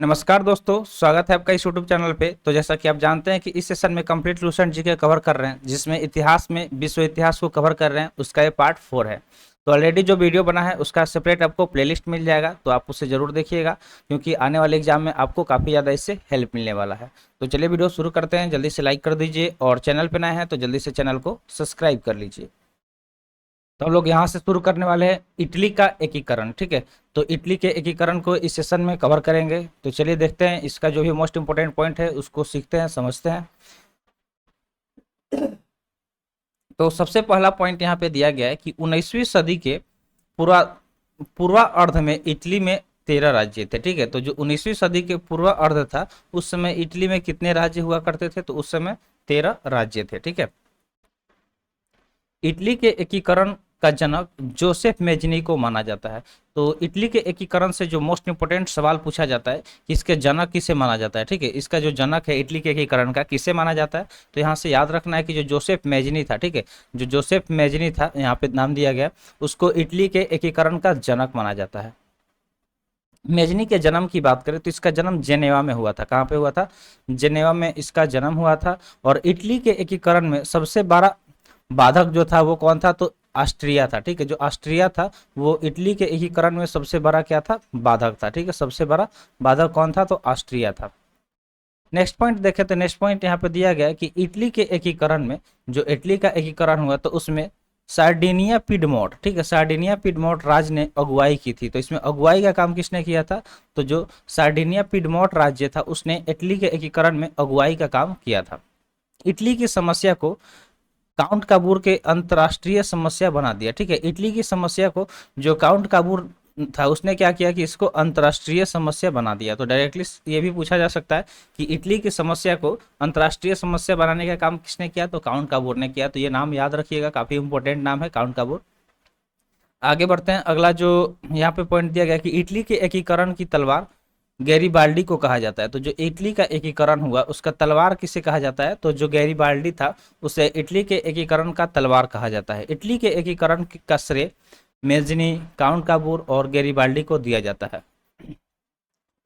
नमस्कार दोस्तों, स्वागत है आपका इस यूट्यूब चैनल पे। तो जैसा कि आप जानते हैं कि इस सेशन में कंप्लीट लूसेंट जीके कवर कर रहे हैं, जिसमें इतिहास में विश्व इतिहास को कवर कर रहे हैं। उसका ये पार्ट 4 है। तो ऑलरेडी जो वीडियो बना है उसका सेपरेट आपको प्लेलिस्ट मिल जाएगा, तो आप उसे जरूर देखिएगा, क्योंकि आने वाले एग्जाम में आपको काफ़ी ज़्यादा इससे हेल्प मिलने वाला है। तो चलिए वीडियो शुरू करते हैं। जल्दी से लाइक कर दीजिए और चैनल पर नए हैं तो जल्दी से चैनल को सब्सक्राइब कर लीजिए। तो हम लोग यहाँ से शुरू करने वाले हैं इटली का एकीकरण। ठीक है, तो इटली के एकीकरण को इस सेशन में कवर करेंगे। तो चलिए देखते हैं, इसका जो भी मोस्ट इंपोर्टेंट पॉइंट है उसको सीखते हैं, समझते हैं। तो सबसे पहला पॉइंट यहाँ पे दिया गया है कि 19वीं सदी के पूर्वा पूर्वार्ध में इटली में 13 राज्य थे। ठीक है, तो जो 19वीं सदी के पूर्वार्ध था उस समय इटली में कितने राज्य हुआ करते थे? तो उस समय 13 राज्य थे। ठीक है, इटली के एकीकरण का जनक जोसेफ मेजनी को माना जाता है। तो इटली के एकीकरण से जो मोस्ट इंपोर्टेंट सवाल पूछा जाता है कि इसके जनक किसे माना जाता है। ठीक है, इसका जो जनक है इटली के एकीकरण का किसे माना जाता है, तो यहाँ से याद रखना है कि जो जोसेफ मेजनी था, ठीक है, जो जोसेफ मेजनी था यहाँ पे नाम दिया गया, उसको इटली के एकीकरण का जनक माना जाता है। मेजनी के जन्म की बात करें तो इसका जन्म जेनेवा में हुआ था। कहाँ पे हुआ था? जेनेवा में इसका जन्म हुआ था। और इटली के एकीकरण में सबसे बड़ा बाधक जो था वो कौन था? तो ऑस्ट्रिया था। ठीक है, जो ऑस्ट्रिया था वो इटली के एकीकरण में सबसे बड़ा क्या था? बाधक था। ठीक है, सबसे बड़ा बाधक कौन था? तो ऑस्ट्रिया था। नेक्स्ट पॉइंट देखें तो नेक्स्ट पॉइंट यहाँ पे दिया गया है कि इटली के एकीकरण में, जो इटली का एकीकरण हुआ तो उसमें सार्डिनिया पिडमोट, ठीक है, सार्डिनिया पिडमोट राज ने अगुवाई की थी। तो इसमें अगुवाई का काम किसने किया था? तो जो सार्डिनिया पिडमोट राज्य था उसने इटली के एकीकरण में अगुवाई का काम किया था। इटली की समस्या को काउंट काबूर के अंतर्राष्ट्रीय समस्या बना दिया। ठीक है, इटली की समस्या को जो काउंट काबूर था उसने क्या किया कि इसको अंतर्राष्ट्रीय समस्या बना दिया। तो डायरेक्टली ये भी पूछा जा सकता है कि इटली की समस्या को अंतर्राष्ट्रीय समस्या बनाने का काम किसने किया? तो काउंट काबूर ने किया। तो ये नाम याद रखिएगा, काफी इंपॉर्टेंट नाम है काउंट काबूर। आगे बढ़ते हैं। अगला जो यहाँ पे पॉइंट दिया गया कि इटली के एकीकरण की तलवार गैरीबाल्डी को कहा जाता है। तो जो इटली का एकीकरण हुआ उसका तलवार किसे कहा जाता है? तो जो गैरीबाल्डी था उसे इटली के एकीकरण का तलवार कहा जाता है। इटली के एकीकरण का श्रेय मेजनी, काउंट काबूर और गैरीबाल्डी को दिया जाता है।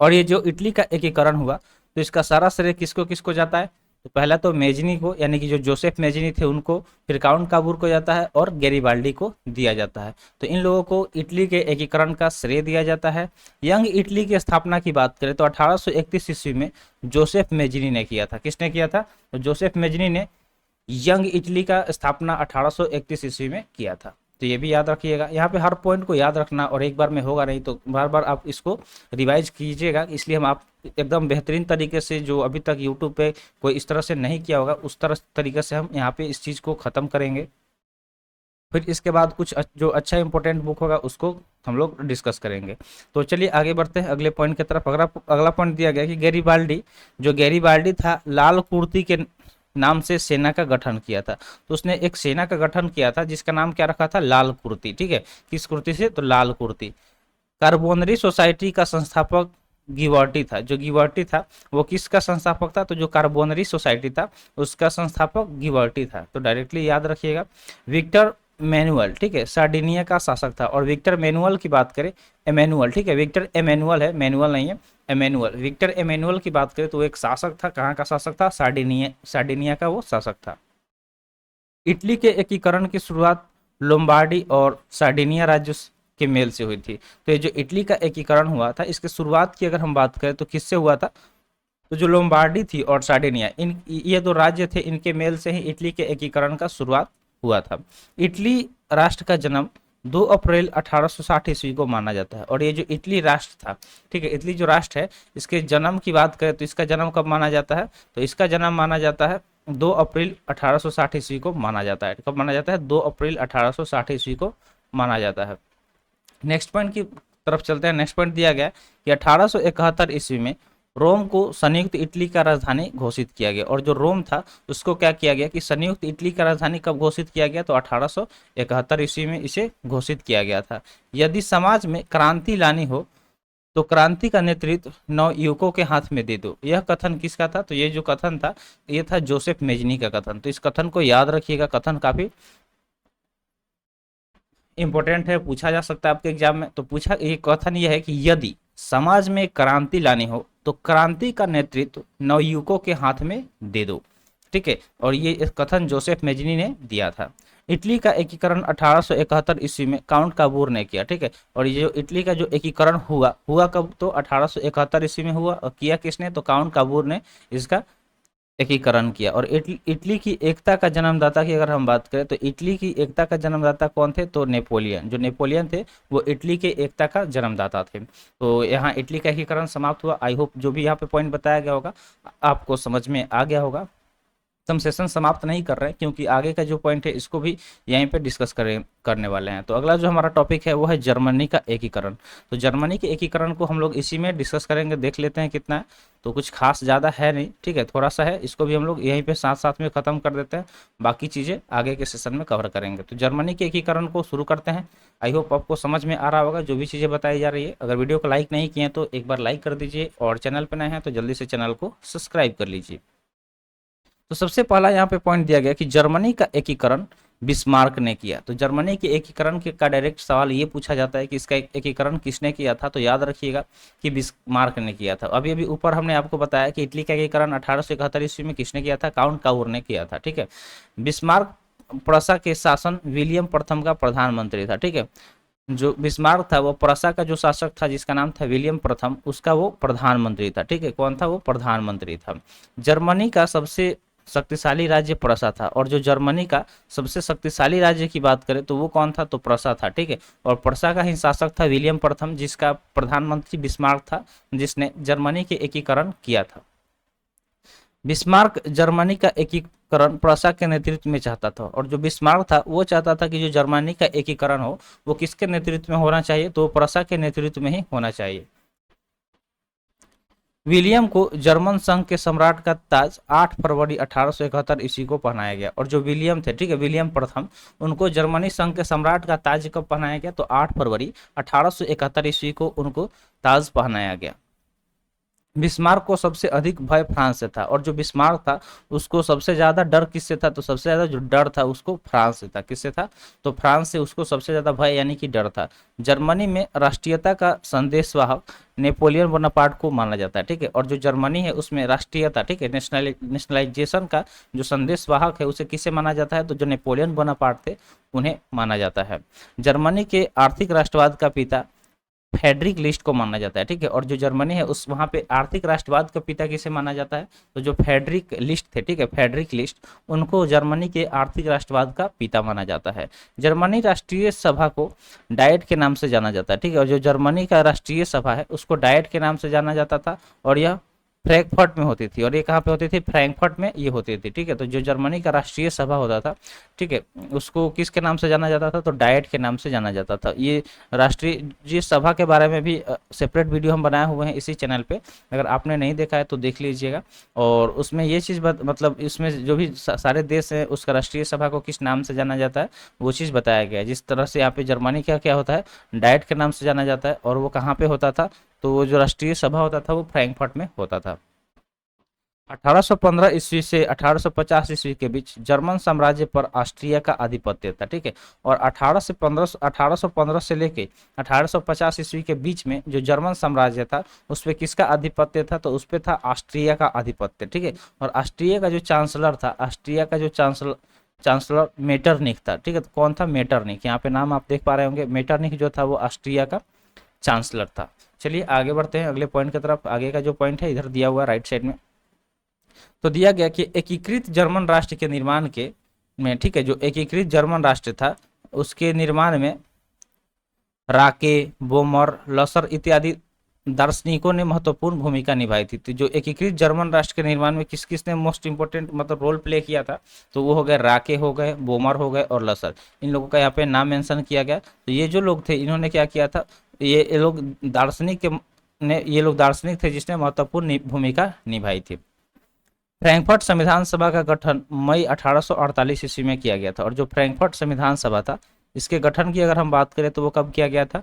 और ये जो इटली का एकीकरण हुआ तो इसका सारा श्रेय किसको किसको जाता है? तो पहला तो मेजनी को, यानी कि जो जोसेफ मेजनी थे उनको, फिर काउंट काबूर को जाता है और गैरीबाल्डी को दिया जाता है। तो इन लोगों को इटली के एकीकरण का श्रेय दिया जाता है। यंग इटली की स्थापना की बात करें तो 1831 ईस्वी में जोसेफ मेजनी ने किया था। किसने किया था? तो जोसेफ मेजनी ने यंग इटली का स्थापना 1831 ईस्वी में किया था। तो ये भी याद रखिएगा। यहाँ पे हर पॉइंट को याद रखना, और एक बार में होगा नहीं तो बार बार आप इसको रिवाइज कीजिएगा। इसलिए हम आप एकदम बेहतरीन तरीके से, जो अभी तक यूट्यूब पे कोई इस तरह से नहीं किया होगा उस तरह तरीके से हम यहाँ पे इस चीज़ को ख़त्म करेंगे। फिर इसके बाद कुछ जो अच्छा इंपॉर्टेंट बुक होगा उसको हम लोग डिस्कस करेंगे। तो चलिए आगे बढ़ते हैं अगले पॉइंट की तरफ। अगला पॉइंट दिया गया कि गैरीबाल्डी, जो गैरीबाल्डी था, लाल कुर्ती के नाम से सेना का गठन किया था। तो उसने एक सेना का गठन किया था जिसका नाम क्या रखा था? लाल कुर्ती। ठीक है, किस कुर्ती से? तो लाल कुर्ती। कार्बोनरी सोसाइटी का संस्थापक गिवर्टी था। जो गिवर्टी था वो किसका संस्थापक था? तो जो कार्बोनरी सोसाइटी था उसका संस्थापक गिवर्टी था। तो डायरेक्टली याद रखिएगा। विक्टर मैनुअल, ठीक है, सार्डिनिया का शासक था। और विक्टर मैनुअल की बात करें, एमेनुअल, ठीक है, विक्टर एमेनुअल है, मैनुअल नहीं है, एमेनुअल। विक्टर एमेनुअल की बात करें तो एक शासक था। कहाँ का शासक था? सार्डिनिया का वो शासक था। इटली के एकीकरण की शुरुआत लोम्बार्डी और सार्डिनिया राज्यों के मेल से हुई थी। तो ये जो इटली का एकीकरण हुआ था इसकी शुरुआत की अगर हम बात करें तो किससे हुआ था? तो जो लोम्बार्डी थी और सार्डिनिया, इन ये दो राज्य थे, इनके मेल से ही इटली के एकीकरण का शुरुआत हुआ था। इटली राष्ट्र का जन्म 2 अप्रैल 1860 ईस्वी को माना जाता है। और ये जो इटली राष्ट्र था, ठीक है, इटली जो राष्ट्र है, इसके जन्म की बात करें तो इसका जन्म कब माना जाता है? तो इसका जन्म माना जाता है 2 अप्रैल 1860 ईस्वी को माना जाता है। कब माना जाता है? 2 अप्रैल 1860 ईस्वी को माना जाता है। नेक्स्ट पॉइंट की तरफ चलते हैं। नेक्स्ट पॉइंट दिया गया कि 1871 ईस्वी में रोम को संयुक्त इटली का राजधानी घोषित किया गया। और जो रोम था उसको क्या किया गया कि संयुक्त इटली का राजधानी कब घोषित किया गया? तो 1871 ईस्वी में इसे घोषित किया गया था। यदि समाज में क्रांति लानी हो तो क्रांति का नेतृत्व नवयुवकों के हाथ में दे दो। यह कथन किसका था? तो ये जो कथन था ये था जोसेफ मेजनी का कथन। तो इस कथन को याद रखिएगा, कथन काफी इंपॉर्टेंट है, पूछा जा सकता है आपके एग्जाम में। तो पूछा ये कथन ये है कि यदि समाज में क्रांति लानी हो तो क्रांति का नेतृत्व नवयुवकों के हाथ में दे दो। ठीक है, और ये कथन जोसेफ मेजनी ने दिया था। इटली का एकीकरण 1871 ईस्वी में काउंट काबूर ने किया। ठीक है, और ये जो इटली का जो एकीकरण हुआ हुआ कब, तो 1871 ईस्वी में हुआ, और किया किसने, तो काउंट काबूर ने इसका एकीकरण किया। और इटली की एकता का जन्मदाता की अगर हम बात करें तो इटली की एकता का जन्मदाता कौन थे, तो नेपोलियन। जो नेपोलियन थे वो इटली के एकता का जन्मदाता थे। तो यहाँ इटली का एकीकरण समाप्त हुआ। आई होप जो भी यहाँ पे पॉइंट बताया गया होगा आपको समझ में आ गया होगा। हम सेशन समाप्त नहीं कर रहे हैं क्योंकि आगे का जो पॉइंट है इसको भी यहीं पे डिस्कस करने वाले हैं। तो अगला जो हमारा टॉपिक है वो है जर्मनी का एकीकरण। तो जर्मनी के एकीकरण को हम लोग इसी में डिस्कस करेंगे, देख लेते हैं कितना है। तो कुछ खास ज़्यादा है नहीं, ठीक है, थोड़ा सा है, इसको भी हम लोग यहीं पे साथ साथ में ख़त्म कर देते हैं, बाकी चीज़ें आगे के सेशन में कवर करेंगे। तो जर्मनी के एकीकरण को शुरू करते हैं। आई होप आपको समझ में आ रहा होगा जो भी चीज़ें बताई जा रही है। अगर वीडियो को लाइक नहीं किए हैं तो एक बार लाइक कर दीजिए, और चैनल पर नए हैं तो जल्दी से चैनल को सब्सक्राइब कर लीजिए। तो सबसे पहला यहाँ पे पॉइंट दिया गया कि जर्मनी का एकीकरण बिस्मार्क ने किया। तो जर्मनी के एकीकरण के का डायरेक्ट सवाल ये पूछा जाता है कि इसका एकीकरण किसने किया था, तो याद रखिएगा कि बिस्मार्क ने किया था। अभी अभी ऊपर हमने आपको बताया कि इटली का एकीकरण 1871 ईस्वी में किसने किया था, काउंट काबूर ने किया था। ठीक है, बिस्मार्क प्रूसा के शासन विलियम प्रथम का प्रधानमंत्री था। ठीक है, जो बिस्मार्क था वो प्रूसा का जो शासक था जिसका नाम था विलियम प्रथम, उसका वो प्रधानमंत्री था। ठीक है, कौन था, वो प्रधानमंत्री था। जर्मनी का सबसे शक्तिशाली राज्य प्रूसा था, और जो जर्मनी का सबसे शक्तिशाली राज्य की बात करें तो वो कौन था, तो प्रूसा था। ठीक है, और प्रूसा का ही शासक था विलियम प्रथम, जिसका प्रधानमंत्री बिस्मार्क था, जिसने जर्मनी के एकीकरण किया था। बिस्मार्क जर्मनी का एकीकरण प्रूसा के नेतृत्व में चाहता था, और जो बिस्मार्क था वो चाहता था कि जो जर्मनी का एकीकरण हो वो किसके नेतृत्व में होना चाहिए, तो प्रूसा के नेतृत्व में ही होना चाहिए। विलियम को जर्मन संघ के सम्राट का ताज 8 फरवरी 1871 ईस्वी को पहनाया गया। और जो विलियम थे, ठीक है, विलियम प्रथम, उनको जर्मनी संघ के सम्राट का ताज कब पहनाया गया, तो 8 फरवरी 1871 ईस्वी को उनको ताज पहनाया गया। बिस्मार्क को सबसे अधिक भय फ्रांस से था, और जो बिस्मार्क था उसको सबसे ज्यादा डर किससे था, तो सबसे ज्यादा जो डर था उसको फ्रांस से था। किससे था, तो फ्रांस से उसको सबसे ज्यादा भय यानी कि डर था। जर्मनी में राष्ट्रीयता का संदेशवाहक नेपोलियन बोनापार्ट को माना जाता है। ठीक है, और जो जर्मनी है उसमें राष्ट्रीयता, ठीक है, नेशनलाइजेशन का जो संदेशवाहक है उसे किसे माना जाता है, तो जो नेपोलियन बोनापार्ट थे उन्हें माना जाता है। जर्मनी के आर्थिक राष्ट्रवाद का पिता फ्रेडरिक लिस्ट को माना जाता है। ठीक है, और जो जर्मनी है उस वहाँ पे आर्थिक राष्ट्रवाद का पिता किसे माना जाता है, तो जो फ्रेडरिक लिस्ट थे, ठीक है, फ्रेडरिक लिस्ट, उनको जर्मनी के आर्थिक राष्ट्रवाद का पिता माना जाता है। जर्मनी राष्ट्रीय सभा को डायट के नाम से जाना जाता है। ठीक है, और जो जर्मनी का राष्ट्रीय सभा है उसको डायट के नाम से जाना जाता था, और यह फ्रैंकफर्ट में होती थी। और ये कहाँ पे होती थी, फ्रैंकफर्ट में ये होती थी। ठीक है, तो जो जर्मनी का राष्ट्रीय सभा होता था, ठीक है, उसको किसके नाम से जाना जाता था, तो डायट के नाम से जाना जाता था। ये राष्ट्रीय सभा के बारे में भी सेपरेट वीडियो हम बनाए हुए हैं इसी चैनल पे, अगर आपने नहीं देखा है तो देख लीजिएगा। और उसमें ये चीज़ मतलब इसमें जो भी सारे देश हैं उसका राष्ट्रीय सभा को किस नाम से जाना जाता है वो चीज़ बताया गया है। जिस तरह से यहाँ पे जर्मनी का क्या होता है, डायट के नाम से जाना जाता है, और वो कहाँ पे होता था, तो वो जो राष्ट्रीय सभा होता था वो फ्रैंकफर्ट में होता था। 1815 ईस्वी से 1850 ईस्वी के बीच जर्मन साम्राज्य पर ऑस्ट्रिया का आधिपत्य था। ठीक है, और 1815 से लेके 1850 ईस्वी के बीच में जो जर्मन साम्राज्य था उस पर किसका आधिपत्य था, तो उस पर था ऑस्ट्रिया का आधिपत्य। ठीक है, और ऑस्ट्रिया का जो चांसलर था, ऑस्ट्रिया का जो चांसलर मेटरनिख था। ठीक है, तो कौन था, मेटरनिख, यहाँ पे नाम आप देख पा रहे होंगे। मेटरनिख जो था वो ऑस्ट्रिया का चांसलर था। चलिए आगे बढ़ते हैं अगले पॉइंट की तरफ। आगे का जो पॉइंट है इधर दिया हुआ है राइट साइड में, तो दिया गया कि एकीकृत जर्मन राष्ट्र के निर्माण के में, ठीक है, जो एकीकृत जर्मन राष्ट्र था उसके निर्माण में राके, बोमर, लसर इत्यादि दार्शनिकों ने महत्वपूर्ण भूमिका निभाई थी। तो जो एकीकृत जर्मन राष्ट्र के निर्माण में किस किस ने मोस्ट इंपोर्टेंट मतलब रोल प्ले किया था, तो वो हो गए राके हो गए, बोमर हो गए और लसर। इन लोगों का यहाँ पे नाम मेंशन किया गया। तो ये जो लोग थे इन्होंने क्या किया था, ये लोग दार्शनिक थे जिसने महत्वपूर्ण भूमिका निभाई थी। फ्रैंकफर्ट संविधान सभा का गठन मई 1848 ईस्वी में किया गया था, और जो फ्रैंकफर्ट संविधान सभा था इसके गठन की अगर हम बात करें तो वो कब किया गया था,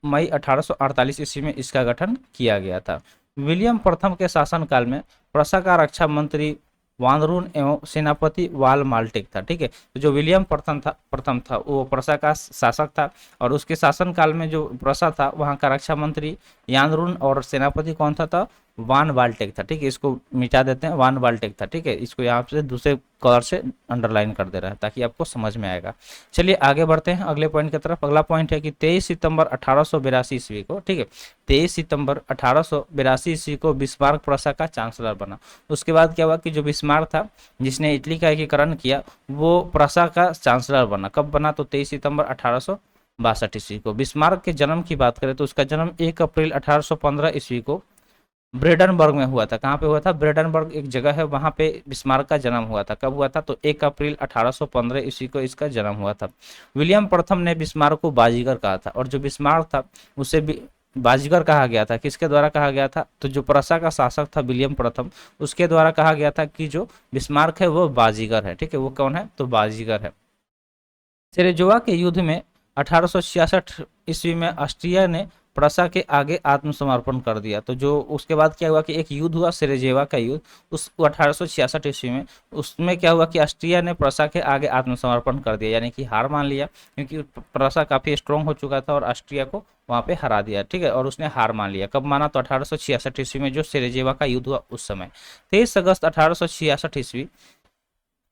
मई 1848 ईस्वी में इसका गठन किया गया था। विलियम प्रथम के शासनकाल में प्रूसा का रक्षा मंत्री वानरून एवं सेनापति वाल माल्टेक था। ठीक है, तो जो विलियम प्रथम था वो प्रसा का शासक था, और उसके शासनकाल में जो प्रसा था वहाँ का रक्षा मंत्री यानरून और सेनापति कौन था वान वाल्टेक था। ठीक है, इसको मिटा देते हैं, वान वाल्टेक था। ठीक है, इसको यहाँ से दूसरे कलर से अंडरलाइन कर दे रहा है ताकि आपको समझ में आएगा। चलिए आगे बढ़ते हैं अगले पॉइंट की तरफ। अगला पॉइंट है कि 23 सितंबर 1882 ईस्वी को, ठीक है, 23 सितंबर 1882 ईस्वी को बिस्मार्क प्रसा का चांसलर बना। उसके बाद क्या हुआ कि जो बिस्मार्क था जिसने इटली का एकीकरण किया वो प्रसा का चांसलर बना। कब बना? तो 23 सितंबर 1862 ईस्वी को। बिस्मार्क के जन्म की बात करें तो उसका जन्म 1 अप्रैल 1815 ईस्वी को ब्रेडनबर्ग में हुआ था। कहाँ पे हुआ था? ब्रेडनबर्ग एक जगह है, वहाँ पे बिस्मार्क का जन्म हुआ था। कब हुआ था? तो 1 अप्रैल 1815 ईस्वी को इसका जन्म हुआ था। विलियम प्रथम ने बिस्मार्क को बाजीगर कहा था, और जो बिस्मार्क था उसे भी बाजीगर कहा गया था। किसके द्वारा कहा गया था? तो जो प्रसा का शासक था विलियम प्रथम, उसके द्वारा कहा गया था कि जो बिस्मार्क है वो बाजीगर है। ठीक है, वो कौन है? तो बाजीगर है। सेरेजोवा के युद्ध में 1866 ईस्वी में ऑस्ट्रिया ने प्रसा के आगे आत्मसमर्पण कर दिया। तो जो उसके बाद क्या हुआ कि एक युद्ध हुआ सेरेजेवा का युद्ध, उस 1866 ईस्वी में, उसमें क्या हुआ कि ऑस्ट्रिया ने प्रसा के आगे आत्मसमर्पण कर दिया, यानी कि हार मान लिया, क्योंकि प्रसा काफ़ी स्ट्रॉन्ग हो चुका था और ऑस्ट्रिया को वहाँ पे हरा दिया। ठीक है, और उसने हार मान लिया। कब माना? तो 1866 ईस्वी में जो सेरेजेवा का युद्ध हुआ उस समय। 23 अगस्त 1866 ईस्वी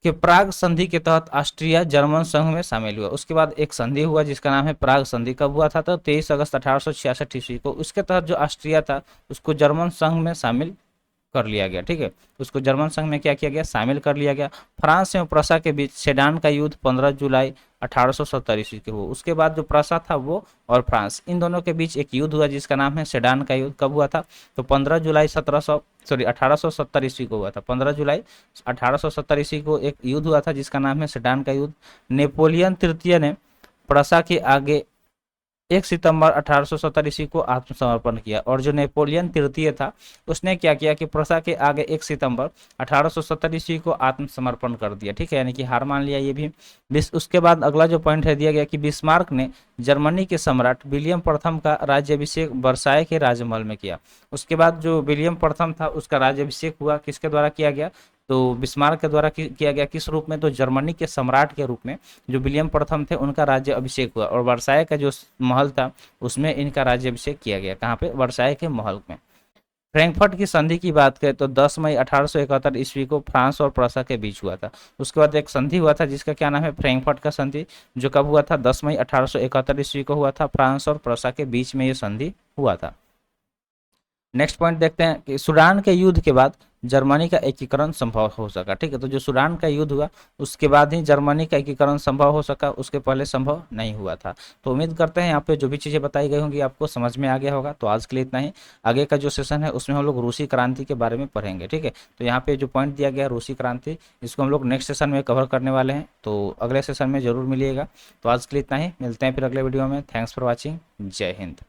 कि प्राग संधि के तहत ऑस्ट्रिया जर्मन संघ में शामिल हुआ। उसके बाद एक संधि हुआ जिसका नाम है प्राग संधि। कब हुआ था? तो 23 अगस्त 1866 ईस्वी को। उसके तहत जो ऑस्ट्रिया था उसको जर्मन संघ में शामिल कर लिया गया। ठीक है, उसको जर्मन संघ में क्या किया गया? शामिल कर लिया गया। फ्रांस एवं प्रसा के बीच सेडान का युद्ध 15 जुलाई 1870 ईस्वी के हुआ। उसके बाद जो प्रसा था वो और फ्रांस, इन दोनों के बीच एक युद्ध हुआ जिसका नाम है सेडान का युद्ध। कब हुआ था? तो 15 जुलाई 1870 ईस्वी को हुआ था। 15 जुलाई 1870 ईस्वी को एक युद्ध हुआ था जिसका नाम है सेडान का युद्ध। नेपोलियन तृतीय ने प्रसा के आगे 1 सितंबर 1870 ईस्वी को आत्मसमर्पण किया, और जो नेपोलियन तृतीय था उसने क्या किया कि प्रसा के आगे 1 सितंबर 1870 ईस्वी को आत्मसमर्पण कर दिया। ठीक है, यानी कि हार मान लिया ये भी। उसके बाद अगला जो पॉइंट है दिया गया कि बिस्मार्क ने जर्मनी के सम्राट विलियम प्रथम का राज्याभिषेक वर्साय के राजमहल में किया। उसके बाद जो विलियम प्रथम था उसका राज्याभिषेक हुआ, किसके द्वारा किया गया? तो बिस्मार्क के द्वारा किया गया। किस रूप में? तो जर्मनी के सम्राट के रूप में जो विलियम प्रथम थे उनका राज्य अभिषेक हुआ, और वर्साय का जो महल था उसमें इनका राज्य अभिषेक किया गया। कहाँ पे? वर्साय के महल में। फ्रैंकफर्ट की संधि की बात करें तो 10 मई 1871 ईस्वी को फ्रांस और प्रसा के बीच हुआ था। उसके बाद एक संधि हुआ था जिसका क्या नाम है? फ्रैंकफर्ट का संधि, जो कब हुआ था? 10 मई 1871 ईस्वी को हुआ था। फ्रांस और प्रसा के बीच में ये संधि हुआ था। नेक्स्ट पॉइंट देखते हैं कि सूडान के युद्ध के बाद जर्मनी का एकीकरण संभव हो सका। ठीक है, तो जो सूडान का युद्ध हुआ उसके बाद ही जर्मनी का एकीकरण संभव हो सका, उसके पहले संभव नहीं हुआ था। तो उम्मीद करते हैं यहाँ पे जो भी चीज़ें बताई गई होंगी आपको समझ में आ गया होगा। तो आज के लिए इतना ही। आगे का जो सेशन है उसमें हम लोग रूसी क्रांति के बारे में पढ़ेंगे। ठीक है, तो यहाँ पे जो पॉइंट दिया गया है रूसी क्रांति, इसको हम लोग नेक्स्ट सेशन में कवर करने वाले हैं, तो अगले सेशन में जरूर मिलिएगा। तो आज के लिए इतना ही, मिलते हैं फिर अगले वीडियो में। Thanks for watching. जय हिंद।